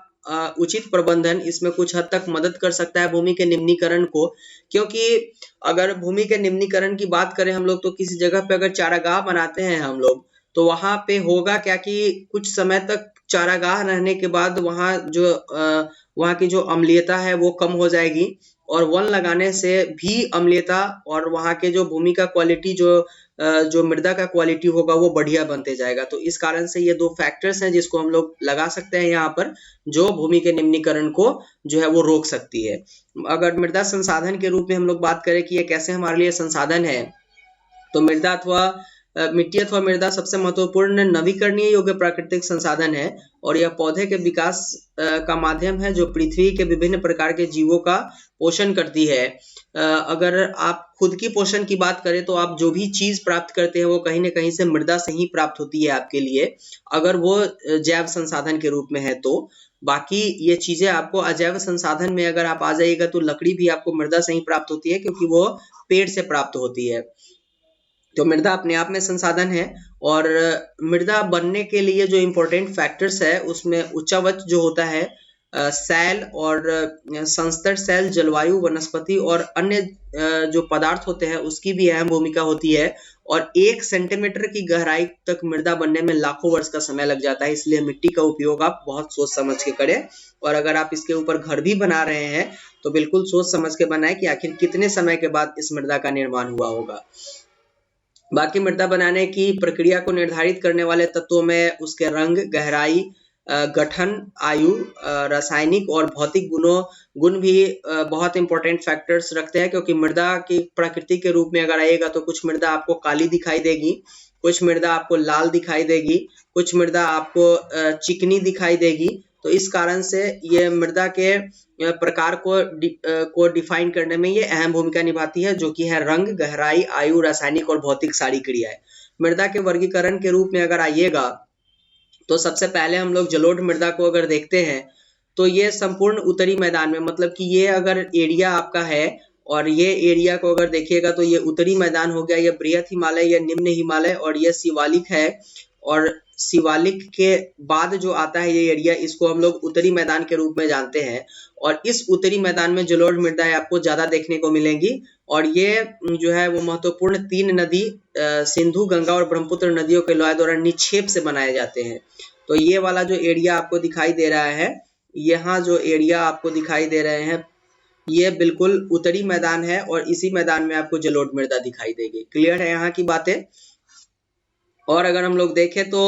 उचित प्रबंधन इसमें कुछ हद तक मदद कर सकता है भूमि के निम्नीकरण को, क्योंकि अगर भूमि के निम्नीकरण की बात करें हम लोग तो किसी जगह पे अगर चारागाह बनाते हैं हम लोग, तो वहां पे होगा क्या कि कुछ समय तक चारागाह रहने के बाद वहां की जो अम्लीयता है वो कम हो जाएगी, और वन लगाने से भी अम्लीयता और वहां के जो भूमि का क्वालिटी जो मृदा का क्वालिटी होगा वो बढ़िया बनते जाएगा। तो इस कारण से ये दो फैक्टर्स हैं जिसको हम लोग लगा सकते हैं यहाँ पर, जो भूमि के निम्नीकरण को जो है वो रोक सकती है। अगर मृदा संसाधन के रूप में हम लोग बात करें कि ये कैसे हमारे लिए संसाधन है, तो मिट्टी अथवा मृदा सबसे महत्वपूर्ण नवीकरणीय योग्य प्राकृतिक संसाधन है, और यह पौधे के विकास का माध्यम है जो पृथ्वी के विभिन्न प्रकार के जीवों का पोषण करती है। अगर आप खुद की पोषण की बात करें तो आप जो भी चीज प्राप्त करते हैं वो कहीं न कहीं से मृदा से ही प्राप्त होती है आपके लिए, अगर वो जैव संसाधन के रूप में है तो। बाकी ये चीजें आपको अजैव संसाधन में अगर आप आ जाइएगा तो लकड़ी भी आपको मृदा से ही प्राप्त होती है, क्योंकि वो पेड़ से प्राप्त होती है। तो मृदा अपने आप में संसाधन है, और मृदा बनने के लिए जो इम्पोर्टेंट फैक्टर्स है उसमें उच्चावच जो होता है, सैल और संस्तर सैल, जलवायु, वनस्पति और अन्य जो पदार्थ होते हैं उसकी भी अहम भूमिका होती है। और 1 सेंटीमीटर की गहराई तक मृदा बनने में लाखों वर्ष का समय लग जाता है, इसलिए मिट्टी का उपयोग आप बहुत सोच समझ के करें। और अगर आप इसके ऊपर घर भी बना रहे हैं तो बिल्कुल सोच समझ के बनाएं कि आखिर कितने समय के बाद इस मृदा का निर्माण हुआ होगा। बाकी मृदा बनाने की प्रक्रिया को निर्धारित करने वाले तत्वों में उसके रंग, गहराई, गठन, आयु, रासायनिक और भौतिक गुण भी बहुत इंपॉर्टेंट फैक्टर्स रखते हैं, क्योंकि मृदा की प्रकृति के रूप में अगर आएगा तो कुछ मृदा आपको काली दिखाई देगी, कुछ मृदा आपको लाल दिखाई देगी, कुछ मृदा आपको चिकनी दिखाई देगी। तो इस कारण से ये मृदा के प्रकार को डिफाइन करने में ये अहम भूमिका निभाती है, जो कि है रंग, गहराई, आयु, रासायनिक और भौतिक सारी क्रियाएं। मृदा के वर्गीकरण के रूप में अगर आइएगा तो सबसे पहले हम लोग जलोढ़ मृदा को अगर देखते हैं तो ये संपूर्ण उत्तरी मैदान में, मतलब कि ये अगर एरिया आपका है और ये एरिया को अगर देखिएगा तो ये उत्तरी मैदान हो गया, ये बृहत हिमालय, ये निम्न हिमालय और ये शिवालिक है, और शिवालिक के बाद जो आता है ये एरिया, इसको हम लोग उत्तरी मैदान के रूप में जानते हैं। और इस उत्तरी मैदान में जलोढ़ मृदाएं आपको ज्यादा देखने को मिलेंगी, और ये जो है वो महत्वपूर्ण 3 नदी सिंधु, गंगा और ब्रह्मपुत्र नदियों के लॉय द्वारा निक्षेप से बनाए जाते हैं। तो ये वाला जो एरिया आपको दिखाई दे रहा है, यहाँ जो एरिया आपको दिखाई दे रहे हैं ये बिल्कुल उत्तरी मैदान है, और इसी मैदान में आपको जलोढ़ मृदा दिखाई देगी। क्लियर है यहाँ की बातें? और अगर हम लोग देखें तो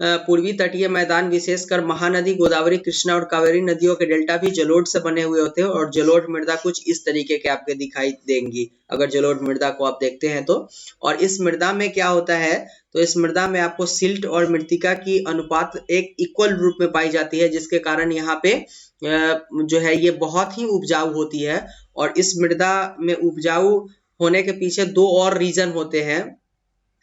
पूर्वी तटीय मैदान विशेषकर महानदी, गोदावरी, कृष्णा और कावेरी नदियों के डेल्टा भी जलोढ़ से बने हुए होते हैं और जलोढ़ मृदा कुछ इस तरीके के आपके दिखाई देंगी अगर जलोढ़ मृदा को आप देखते हैं तो। और इस मृदा में क्या होता है, तो इस मृदा में आपको सिल्ट और मृत्तिका की अनुपात एक इक्वल रूप में पाई जाती है, जिसके कारण यहाँ पे जो है ये बहुत ही उपजाऊ होती है। और इस मृदा में उपजाऊ होने के पीछे दो और रीजन होते हैं।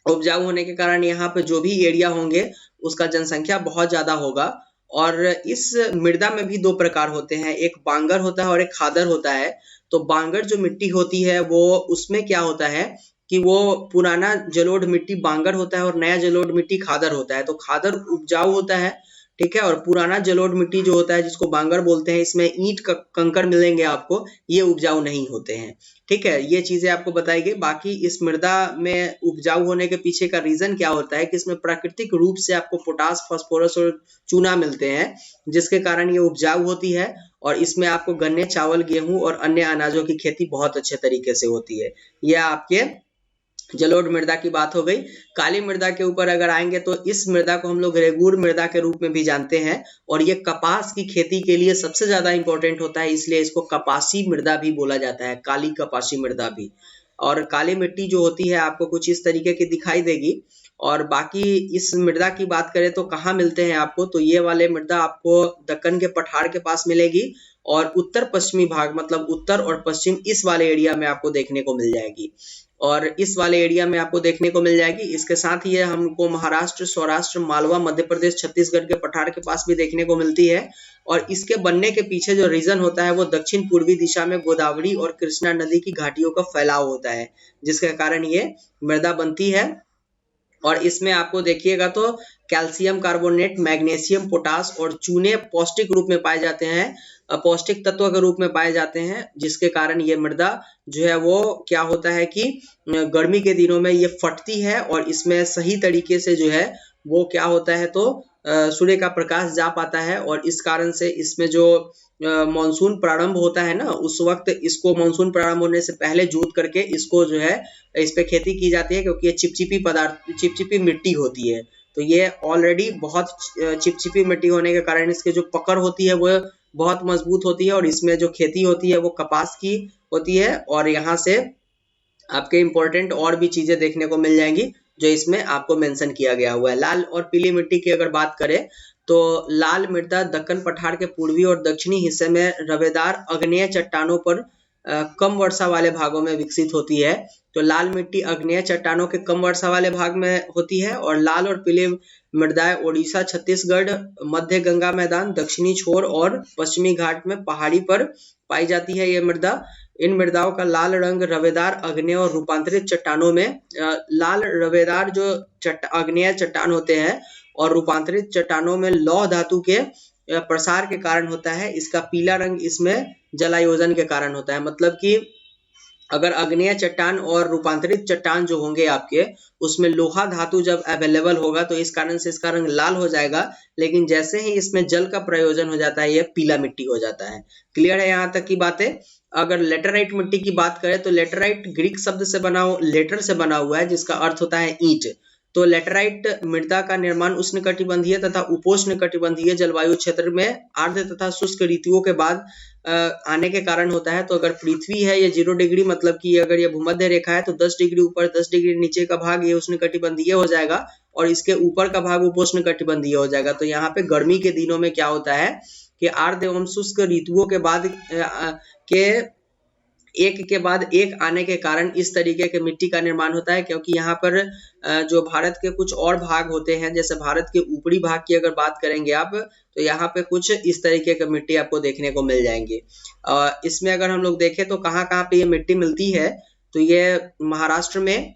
उपजाऊ होने के कारण यहाँ पे जो भी एरिया होंगे उसका जनसंख्या बहुत ज्यादा होगा। और इस मृदा में भी दो प्रकार होते हैं, एक बांगर होता है और एक खादर होता है। तो बांगर जो मिट्टी होती है वो उसमें क्या होता है कि वो पुराना जलोढ़ मिट्टी बांगर होता है और नया जलोढ़ मिट्टी खादर होता है। तो खादर उपजाऊ होता है, ठीक है, और पुराना जलोढ़ मिट्टी जो होता है जिसको बांगर बोलते हैं, इसमें ईंट कंकड़ मिलेंगे आपको, ये उपजाऊ नहीं होते हैं। ठीक है, ये चीजें आपको बताई गई। बाकी इस मृदा में उपजाऊ होने के पीछे का रीजन क्या होता है कि इसमें प्राकृतिक रूप से आपको पोटास, फास्फोरस और चूना मिलते हैं, जिसके कारण ये उपजाऊ होती है। और इसमें आपको गन्ने, चावल, गेहूं और अन्य अनाजों की खेती बहुत अच्छे तरीके से होती है। यह आपके जलोढ़ मृदा की बात हो गई। काली मृदा के ऊपर अगर आएंगे तो इस मृदा को हम लोग रेगूर मृदा के रूप में भी जानते हैं और ये कपास की खेती के लिए सबसे ज्यादा इंपॉर्टेंट होता है, इसलिए इसको कपासी मृदा भी बोला जाता है, काली कपासी मृदा भी। और काली मिट्टी जो होती है आपको कुछ इस तरीके की दिखाई देगी। और बाकी इस मृदा की बात करें तो कहाँ मिलते हैं आपको, तो ये वाले मृदा आपको दक्कन के पठार के पास मिलेगी और उत्तर पश्चिमी भाग मतलब उत्तर और पश्चिम इस वाले एरिया में आपको देखने को मिल जाएगी। और इस वाले एरिया में आपको देखने को मिल जाएगी। इसके साथ ही हमको महाराष्ट्र, सौराष्ट्र, मालवा, मध्य प्रदेश, छत्तीसगढ़ के पठार के पास भी देखने को मिलती है। और इसके बनने के पीछे जो रीजन होता है वो दक्षिण पूर्वी दिशा में गोदावरी और कृष्णा नदी की घाटियों का फैलाव होता है, जिसके कारण ये मृदा बनती है। और इसमें आपको देखिएगा तो कैल्शियम कार्बोनेट, मैग्नीशियम, पोटास और चूने पौष्टिक रूप में पाए जाते हैं, पौष्टिक तत्व के रूप में पाए जाते हैं, जिसके कारण ये मृदा जो है वो क्या होता है कि गर्मी के दिनों में ये फटती है और इसमें सही तरीके से जो है वो क्या होता है तो सूर्य का प्रकाश जा पाता है। और इस कारण से इसमें जो मानसून प्रारंभ होता है ना, उस वक्त इसको मानसून प्रारंभ होने से पहले जोत करके इसको जो है इस पे खेती की जाती है, क्योंकि ये चिपचिपी पदार्थ, चिपचिपी मिट्टी होती है। तो ये ऑलरेडी बहुत चिपचिपी मिट्टी होने के कारण इसके जो पकड़ होती है वो बहुत मजबूत होती है। और इसमें जो खेती होती है वो कपास की होती है। और यहाँ से आपके इम्पोर्टेंट और भी चीजें देखने को मिल जाएंगी जो इसमें आपको मेंशन किया गया हुआ है। लाल और पीली मिट्टी की अगर बात करें तो लाल मृदा दक्कन पठार के पूर्वी और दक्षिणी हिस्से में रवेदार आग्नेय चट्टानों पर कम वर्षा वाले भागों में विकसित होती है। तो लाल मिट्टी आग्नेय चट्टानों के कम वर्षा वाले भाग में होती है। और लाल और पीले मृदाएं ओडिशा, छत्तीसगढ़, मध्य गंगा मैदान, दक्षिणी छोर और पश्चिमी घाट में पहाड़ी पर पाई जाती है ये मृदा। इन मृदाओं का लाल रंग रवेदार आग्नेय और रूपांतरित चट्टानों में लाल रवेदार जो आग्नेय चट्टान होते हैं और रूपांतरित चट्टानों में लौह धातु के प्रसार के कारण होता है। इसका पीला रंग इसमें जलायोजन के कारण होता है। मतलब कि अगर आग्नेय चट्टान और रूपांतरित चट्टान जो होंगे आपके, उसमें लोहा धातु जब अवेलेबल होगा तो इस कारण से इसका रंग लाल हो जाएगा, लेकिन जैसे ही इसमें जल का प्रयोजन हो जाता है ये पीला मिट्टी हो जाता है। क्लियर है यहाँ तक की बातें। अगर लेटराइट मिट्टी की बात करें तो लेटराइट ग्रीक शब्द से बना, लेटर से बना हुआ है, जिसका अर्थ होता है ईंट। तो लेटराइट मृदा का निर्माण उष्णकटिबंधीय तथा उपोष्णकटिबंधीय जलवायु क्षेत्र में आर्द्र तथा शुष्क ऋतुओं के बाद आने के कारण होता है। तो अगर पृथ्वी है ये 0 डिग्री, मतलब कि अगर ये भूमध्य रेखा है तो 10 डिग्री ऊपर 10 डिग्री नीचे का भाग ये उष्णकटिबंधीय हो जाएगा और इसके ऊपर का भाग उपोष्णकटिबंधीय हो जाएगा। तो यहाँ पे गर्मी के दिनों में क्या होता है कि आर्द्र एवं शुष्क ऋतुओं के बाद के एक के बाद एक आने के कारण इस तरीके के मिट्टी का निर्माण होता है। क्योंकि यहाँ पर जो भारत के कुछ और भाग होते हैं, जैसे भारत के ऊपरी भाग की अगर बात करेंगे आप, तो यहाँ पे कुछ इस तरीके की मिट्टी आपको देखने को मिल जाएंगी। इसमें अगर हम लोग देखें तो कहाँ कहाँ पे ये मिट्टी मिलती है, तो ये महाराष्ट्र में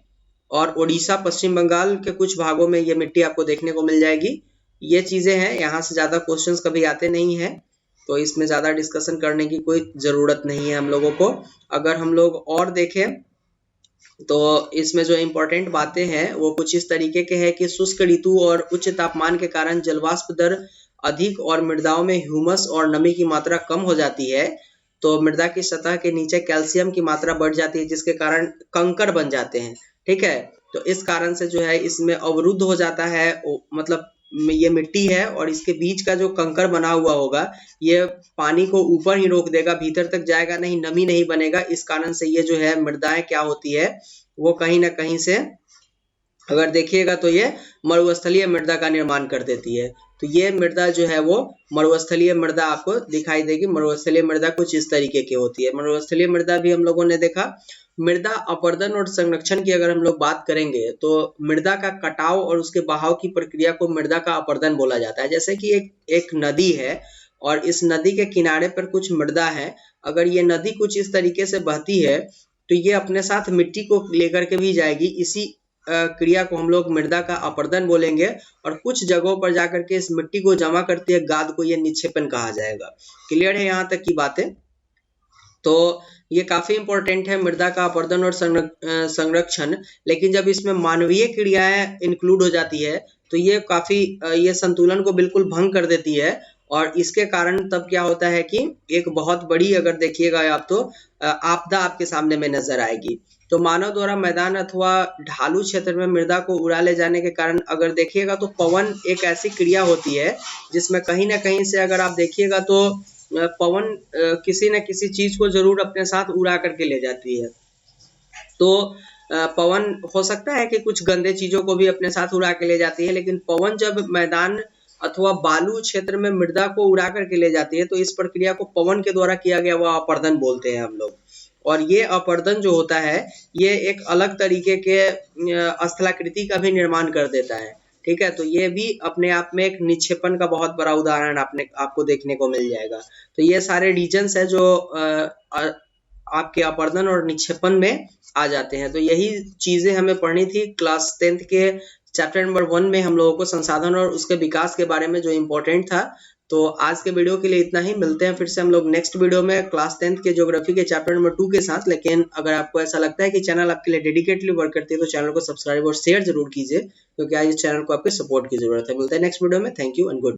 और उड़ीसा, पश्चिम बंगाल के कुछ भागों में ये मिट्टी आपको देखने को मिल जाएगी। ये चीजें हैं, यहाँ से ज्यादा क्वेश्चंस कभी आते नहीं है, तो इसमें ज्यादा डिस्कशन करने की कोई जरूरत नहीं है हम लोगों को। अगर हम लोग और देखें तो इसमें जो इम्पोर्टेंट बातें हैं वो कुछ इस तरीके के हैं कि शुष्क ऋतु और उच्च तापमान के कारण जलवाष्प दर अधिक और मृदाओं में ह्यूमस और नमी की मात्रा कम हो जाती है। तो मृदा की सतह के नीचे कैल्शियम की मात्रा बढ़ जाती है, जिसके कारण कंकड़ बन जाते हैं। ठीक है, तो इस कारण से जो है इसमें अवरुद्ध हो जाता है, मतलब ये मिट्टी है और इसके बीच का जो कंकर बना हुआ होगा ये पानी को ऊपर ही रोक देगा, भीतर तक जाएगा नहीं, नमी नहीं बनेगा। इस कारण से ये जो है मृदाएं क्या होती है वो कहीं ना कहीं से अगर देखिएगा तो ये मरुस्थलीय मृदा का निर्माण कर देती है। तो ये मृदा जो है वो मरुस्थलीय मृदा आपको दिखाई देगी। मरुस्थलीय मृदा कुछ इस तरीके की होती है। मरुस्थलीय मृदा भी हम लोगों ने देखा। मृदा अपरदन और संरक्षण की अगर हम लोग बात करेंगे तो मृदा का कटाव और उसके बहाव की प्रक्रिया को मृदा का अपरदन बोला जाता है। जैसे कि एक नदी है और इस नदी के किनारे पर कुछ मृदा है, अगर ये नदी कुछ इस तरीके से बहती है तो ये अपने साथ मिट्टी को लेकर के भी जाएगी। इसी क्रिया को हम लोग मृदा का अपरदन बोलेंगे और कुछ जगहों पर जाकर के इस मिट्टी को जमा करती है गाद को, ये निक्षेपण कहा जाएगा। क्लियर है यहाँ तक की बातें? तो ये काफी इंपॉर्टेंट है मृदा का अपरदन और संरक्षण। लेकिन जब इसमें मानवीय क्रियाएं इंक्लूड हो जाती है तो ये काफी ये संतुलन को बिल्कुल भंग कर देती है और इसके कारण तब क्या होता है कि एक बहुत बड़ी, अगर देखिएगा आप तो आपदा आपके सामने में नजर आएगी। तो मानव द्वारा मैदान अथवा ढालू क्षेत्र में मृदा को उड़ा ले जाने के कारण अगर देखिएगा तो पवन एक ऐसी क्रिया होती है जिसमें कहीं ना कहीं से अगर आप देखिएगा तो पवन किसी न किसी चीज को जरूर अपने साथ उड़ा करके ले जाती है। तो पवन हो सकता है कि कुछ गंदे चीजों को भी अपने साथ उड़ा के ले जाती है, लेकिन पवन जब मैदान अथवा बालू क्षेत्र में मृदा को उड़ा करके ले जाती है तो इस प्रक्रिया को पवन के द्वारा किया गया वह अपरदन बोलते हैं हम लोग। और ये अपरदन जो होता है ये एक अलग तरीके के स्थलाकृति का भी निर्माण कर देता है। ठीक है, तो ये भी अपने आप में एक निक्षेपण का बहुत बड़ा उदाहरण आपको देखने को मिल जाएगा। तो ये सारे रीजन्स है जो आपके अपरदन और निक्षेपण में आ जाते हैं। तो यही चीजें हमें पढ़नी थी क्लास 10th के चैप्टर नंबर 1 में हम लोगों को संसाधन और उसके विकास के बारे में जो इम्पोर्टेंट था। तो आज के वीडियो के लिए इतना ही। मिलते हैं फिर से हम लोग नेक्स्ट वीडियो में क्लास 10th के ज्योग्राफी के चैप्टर नंबर 2 के साथ। लेकिन अगर आपको ऐसा लगता है कि चैनल आपके लिए डेडिकेटली वर्क करती है तो चैनल को सब्सक्राइब और शेयर जरूर कीजिए, क्योंकि आज इस चैनल को आपके सपोर्ट की जरूरत है। मिलते हैं नेक्स्ट वीडियो में। Thank you and good.